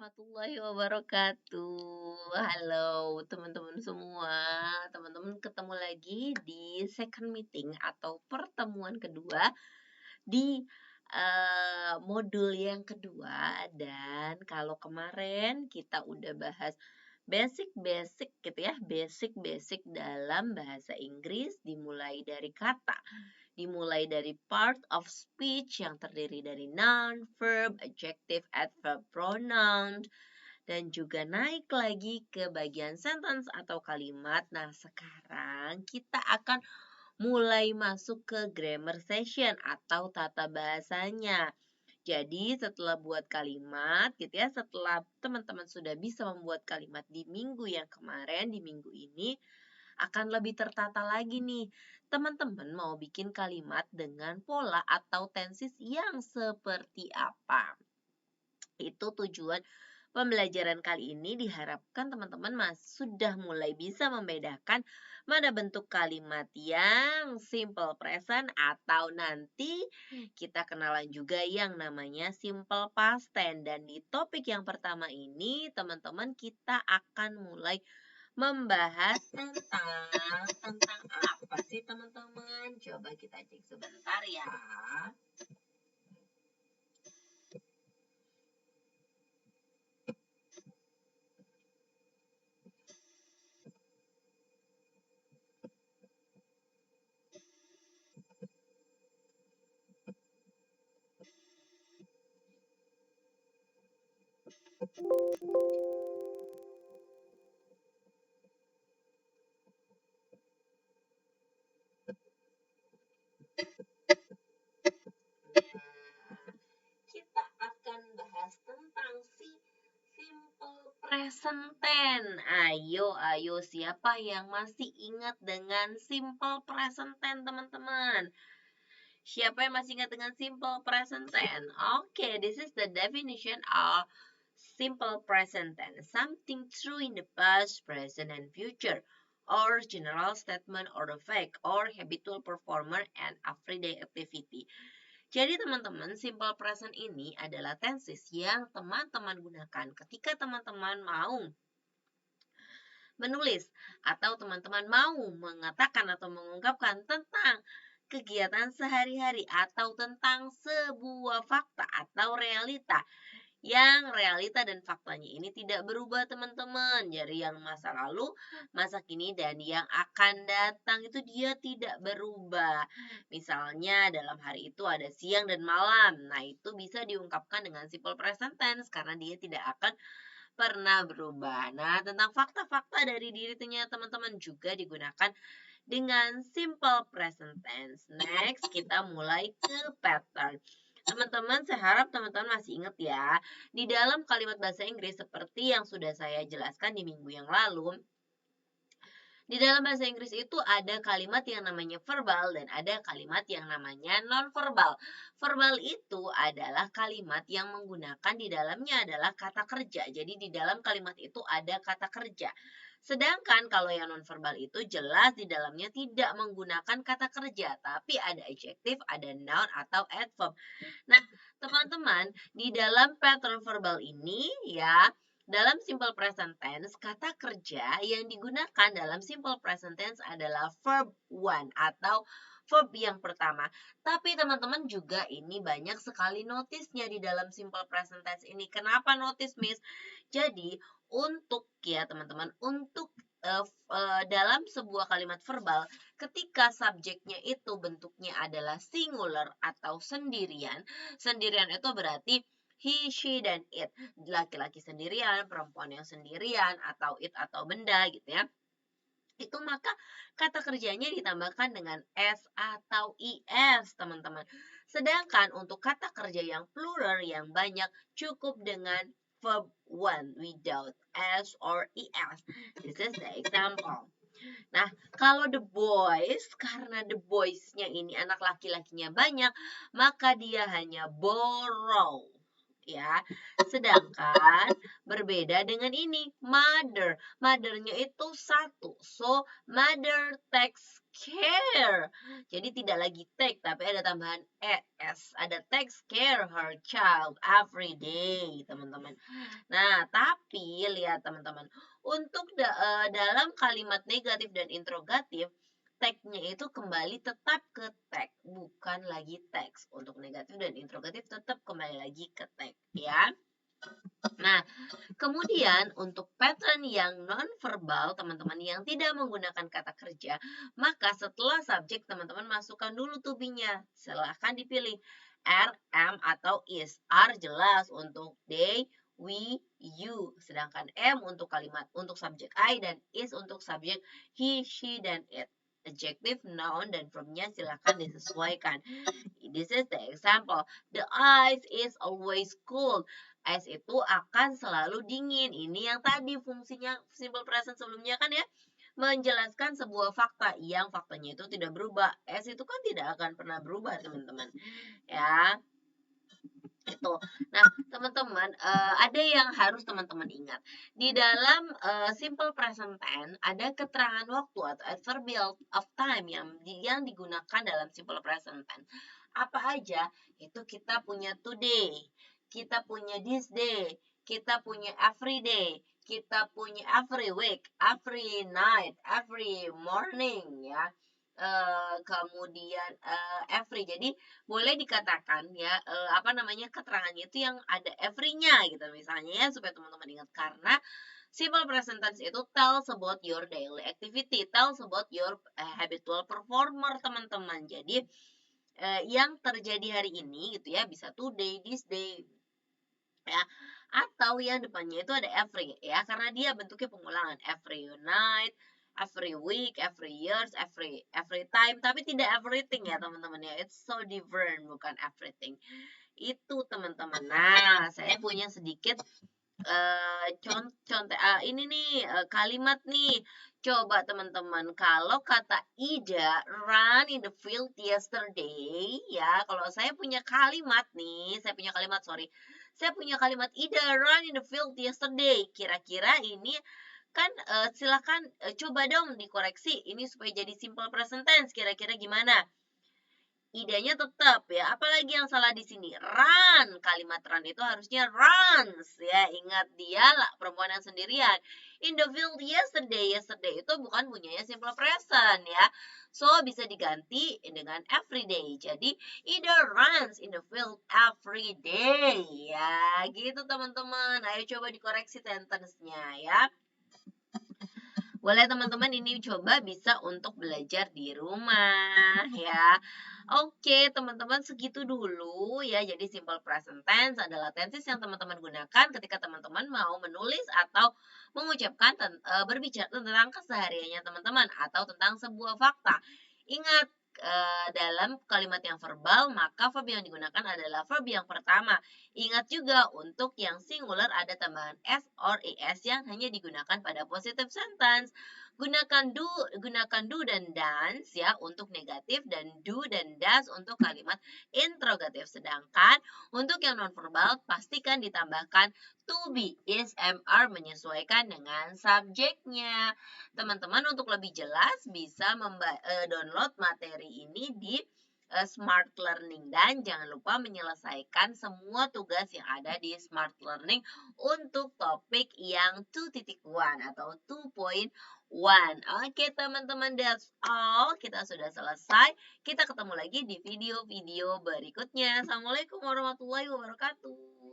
warahmatullahi wabarakatuh. Halo teman-teman semua. Teman-teman ketemu lagi di second meeting atau pertemuan kedua di modul yang kedua. Dan kalau kemarin kita udah bahas basic-basic gitu ya, basic-basic dalam bahasa Inggris dimulai dari kata, dimulai dari part of speech yang terdiri dari noun, verb, adjective, adverb, pronoun, dan juga naik lagi ke bagian sentence atau kalimat. Nah, sekarang kita akan mulai masuk ke grammar session atau tata bahasanya. Jadi setelah buat kalimat gitu ya, setelah teman-teman sudah bisa membuat kalimat di minggu yang kemarin, di minggu ini akan lebih tertata lagi nih. Teman-teman mau bikin kalimat dengan pola atau tenses yang seperti apa? Itu tujuan pembelajaran kali ini. Diharapkan teman-teman sudah mulai bisa membedakan mana bentuk kalimat yang simple present atau nanti kita kenalan juga yang namanya simple past tense. Dan di topik yang pertama ini teman-teman kita akan mulai membahas tentang apa sih teman-teman? Coba kita cek sebentar ya. Kita akan bahas tentang simple present tense. Ayo, siapa yang masih ingat dengan simple present tense, teman-teman? Siapa yang masih ingat dengan simple present tense? Okay, this is the definition of simple present tense. Something true in the past, present, and future, or general statement or a fact, or habitual performer and everyday activity. Jadi teman-teman, simple present ini adalah tenses yang teman-teman gunakan ketika teman-teman mau menulis atau teman-teman mau mengatakan atau mengungkapkan tentang kegiatan sehari-hari atau tentang sebuah fakta atau realita yang realita dan faktanya ini tidak berubah teman-teman. Jadi yang masa lalu, masa kini, dan yang akan datang itu dia tidak berubah. Misalnya dalam hari itu ada siang dan malam. Nah itu bisa diungkapkan dengan simple present tense karena dia tidak akan pernah berubah. Nah tentang fakta-fakta dari dirinya teman-teman juga digunakan dengan simple present tense. Next kita mulai ke pattern. Teman-teman, saya harap teman-teman masih ingat ya, di dalam kalimat bahasa Inggris seperti yang sudah saya jelaskan di minggu yang lalu, di dalam bahasa Inggris itu ada kalimat yang namanya verbal dan ada kalimat yang namanya non-verbal. Verbal itu adalah kalimat yang menggunakan di dalamnya adalah kata kerja. Jadi di dalam kalimat itu ada kata kerja. Sedangkan kalau yang non-verbal itu jelas di dalamnya tidak menggunakan kata kerja, tapi ada adjective, ada noun atau adverb. Nah, teman-teman, di dalam pattern verbal ini ya, dalam simple present tense, kata kerja yang digunakan dalam simple present tense adalah verb one atau verb yang pertama. Tapi teman-teman juga ini banyak sekali notisnya di dalam simple present tense ini. Kenapa notice, Miss? Jadi, untuk ya teman-teman, untuk dalam sebuah kalimat verbal, ketika subjeknya itu bentuknya adalah singular atau sendirian, sendirian itu berarti he, she, dan it. Laki-laki sendirian, perempuan yang sendirian, atau it atau benda gitu ya. Itu maka kata kerjanya ditambahkan dengan s atau is, teman-teman. Sedangkan untuk kata kerja yang plural yang banyak cukup dengan verb one without s or es. This is the example. Nah, kalau the boys, karena the boys-nya ini anak laki-lakinya banyak, maka dia hanya borrow. ya. Sedangkan berbeda dengan ini, mother. Mothernya itu satu. So, mother takes care. Jadi tidak lagi take, tapi ada tambahan es. Ada takes care her child every day, teman-teman. Nah, tapi lihat teman-teman, untuk dalam kalimat negatif dan interrogatif, tag-nya itu kembali tetap ke tag, bukan lagi teks. Untuk negatif dan interrogatif tetap kembali lagi ke tag, ya. Nah, kemudian untuk pattern yang non-verbal, teman-teman, yang tidak menggunakan kata kerja, maka setelah subjek, teman-teman masukkan dulu to be-nya. Silahkan dipilih are, am, atau is. Are jelas untuk they, we, you. Sedangkan am untuk kalimat untuk subjek I dan is untuk subjek he, she, dan it. Adjective, noun, dan verb-nya silahkan disesuaikan. This is the example. The ice is always cold. Es itu akan selalu dingin. Ini yang tadi fungsinya simple present sebelumnya kan ya, menjelaskan sebuah fakta yang faktanya itu tidak berubah. Es itu kan tidak akan pernah berubah, teman-teman. Ya, itu. Nah, teman-teman, ada yang harus teman-teman ingat. Di dalam simple present tense ada keterangan waktu atau adverbial of time yang digunakan dalam simple present tense. Apa aja? Itu kita punya today, kita punya this day, kita punya every day, kita punya every week, every night, every morning, ya. Kemudian every. Jadi boleh dikatakan ya apa namanya, keterangannya itu yang ada every-nya gitu misalnya ya, supaya teman-teman ingat. Karena simple present tense itu tells about your daily activity, tells about your habitual performer, teman-teman. Jadi yang terjadi hari ini gitu ya, bisa today, this day, ya, atau yang depannya itu ada every, ya, karena dia bentuknya pengulangan. Every night, every week, every years, every time, tapi tidak everything ya teman-teman ya. It's so different, bukan everything. Itu teman-teman. Nah, saya punya sedikit contoh ini nih kalimat nih. Coba teman-teman, kalau kata Ida run in the field yesterday, ya, kalau saya punya kalimat nih, saya punya kalimat Ida run in the field yesterday. Kira-kira ini kan silakan coba dong dikoreksi ini supaya jadi simple present tense. Kira-kira gimana? Idenya tetap ya, apalagi yang salah di sini? Run, kalimat run itu harusnya runs ya. Ingat, dia lah perempuan yang sendirian. In the field yesterday, yesterday itu bukan punyanya simple present ya. So bisa diganti dengan everyday. Jadi either runs in the field every day ya. Gitu teman-teman. Ayo coba dikoreksi sentence-nya ya. Boleh teman-teman ini coba bisa untuk belajar di rumah ya. Oke, teman-teman, segitu dulu ya. Jadi simple present tense adalah tenses yang teman-teman gunakan ketika teman-teman mau menulis atau mengucapkan berbicara tentang kesehariannya teman-teman atau tentang sebuah fakta. Ingat, dalam kalimat yang verbal, maka verb yang digunakan adalah verb yang pertama. Ingat juga untuk yang singular ada tambahan s or es yang hanya digunakan pada positive sentence. Gunakan do dan dance ya untuk negatif, dan do dan does untuk kalimat interrogatif. Sedangkan untuk yang nonverbal pastikan ditambahkan to be, is, am, are menyesuaikan dengan subjeknya. Teman-teman untuk lebih jelas bisa download materi ini di Smart Learning, dan jangan lupa menyelesaikan semua tugas yang ada di Smart Learning untuk topik yang 2.1 atau 2.1. Oke teman-teman, that's all. Kita sudah selesai. Kita ketemu lagi di video-video berikutnya. Assalamualaikum warahmatullahi wabarakatuh.